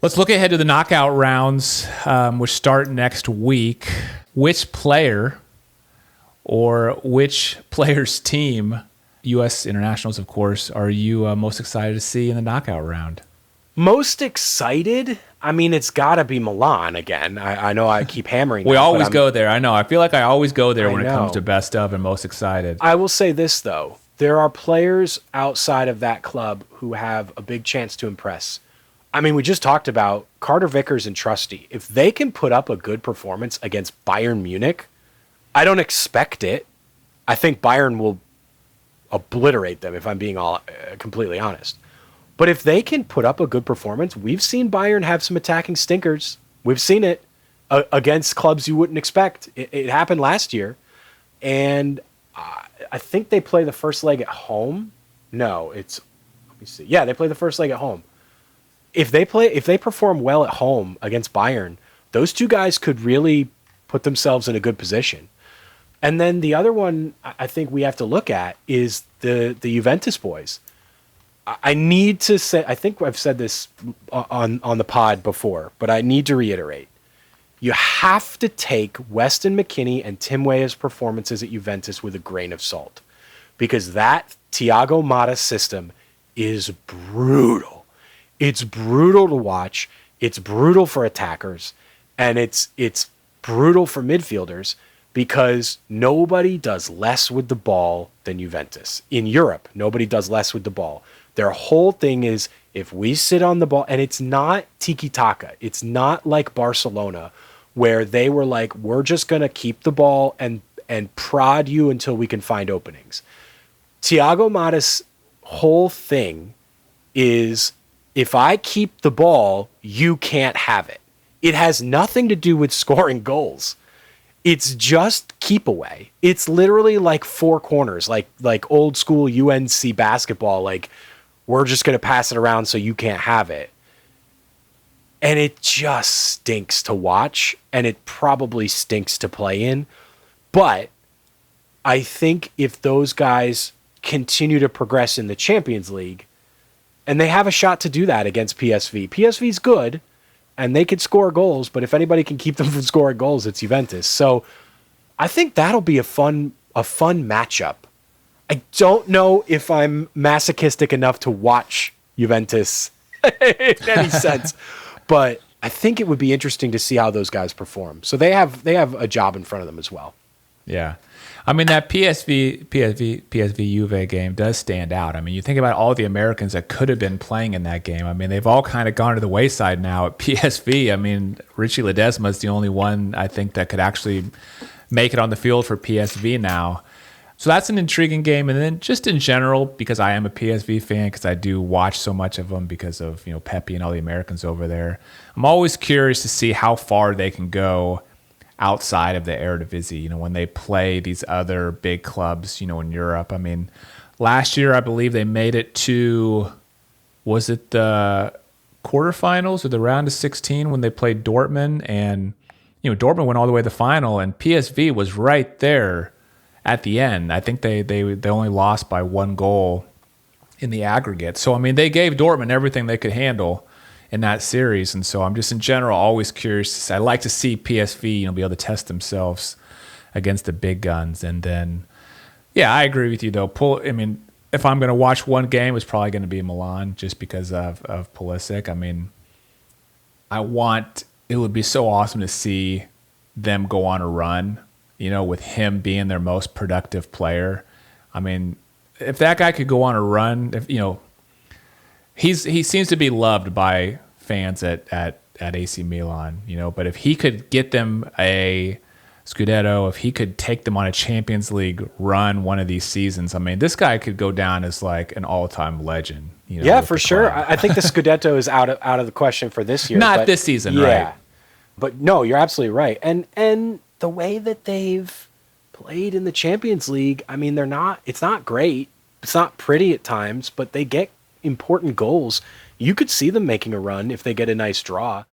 Let's look ahead to the knockout rounds, which start next week. Which player or which player's team, U.S. internationals, of course, are you most excited to see in the knockout round? Most excited? I mean, it's got to be Milan again. I know I keep hammering We that, always go there. I know. I feel like I always go there when it comes know. to best of and most excited. I will say this, though. There are players outside of that club who have a big chance to impress. I mean, we just talked about Carter Vickers and Trusty. If they can put up a good performance against Bayern Munich, I don't expect it. I think Bayern will obliterate them, if I'm being completely honest. But if they can put up a good performance, we've seen Bayern have some attacking stinkers. We've seen it against clubs you wouldn't expect. It happened last year. And I think they play the first leg at home. No, let me see. Yeah, they play the first leg at home. If they perform well at home against Bayern, those two guys could really put themselves in a good position. And then the other one I think we have to look at is the Juventus boys. I need to say, I think I've said this on the pod before, but I need to reiterate. You have to take Weston McKennie and Tim Weah's performances at Juventus with a grain of salt, because that Thiago Motta system is brutal. It's brutal to watch. It's brutal for attackers, and it's brutal for midfielders, because nobody does less with the ball than Juventus. In Europe, nobody does less with the ball. Their whole thing is, if we sit on the ball, and it's not tiki-taka. It's not like Barcelona, where they were like, we're just going to keep the ball and prod you until we can find openings. Thiago Motta's whole thing is, if I keep the ball, you can't have it. It has nothing to do with scoring goals. It's just keep away. It's literally like four corners, like old school UNC basketball. Like, we're just going to pass it around so you can't have it. And it just stinks to watch, and it probably stinks to play in. But I think if those guys continue to progress in the Champions League, and they have a shot to do that against PSV. PSV's good, and they could score goals, but if anybody can keep them from scoring goals, it's Juventus. So I think that'll be a fun matchup. I don't know if I'm masochistic enough to watch Juventus in any sense, but I think it would be interesting to see how those guys perform. So they have a job in front of them as well. Yeah. I mean, that PSV Juve game does stand out. I mean, you think about all the Americans that could have been playing in that game. I mean, they've all kind of gone to the wayside now at PSV. I mean, Richie Ledesma is the only one I think that could actually make it on the field for PSV now. So that's an intriguing game. And then just in general, because I am a PSV fan, because I do watch so much of them because of, Pepe and all the Americans over there, I'm always curious to see how far they can go outside of the Eredivisie, when they play these other big clubs, in Europe. I mean, last year, I believe they made it to, was it the quarterfinals or the round of 16 when they played Dortmund? And, Dortmund went all the way to the final, and PSV was right there at the end. I think they only lost by one goal in the aggregate. So, I mean, they gave Dortmund everything they could handle in that series. And so I'm just in general always curious. I like to see PSV, be able to test themselves against the big guns. And then, yeah, I agree with you though. If I'm going to watch one game, it's probably going to be Milan just because of Pulisic. I mean, it would be so awesome to see them go on a run, with him being their most productive player. I mean, if that guy could go on a run, he seems to be loved by fans at AC Milan, but if he could get them a Scudetto, if he could take them on a Champions League run one of these seasons, I mean, this guy could go down as like an all-time legend. Yeah, for sure. I think the Scudetto is out of the question for this year. Not this season, right? But no, you're absolutely right. And the way that they've played in the Champions League, I mean, it's not great. It's not pretty at times, but they get important goals. You could see them making a run if they get a nice draw.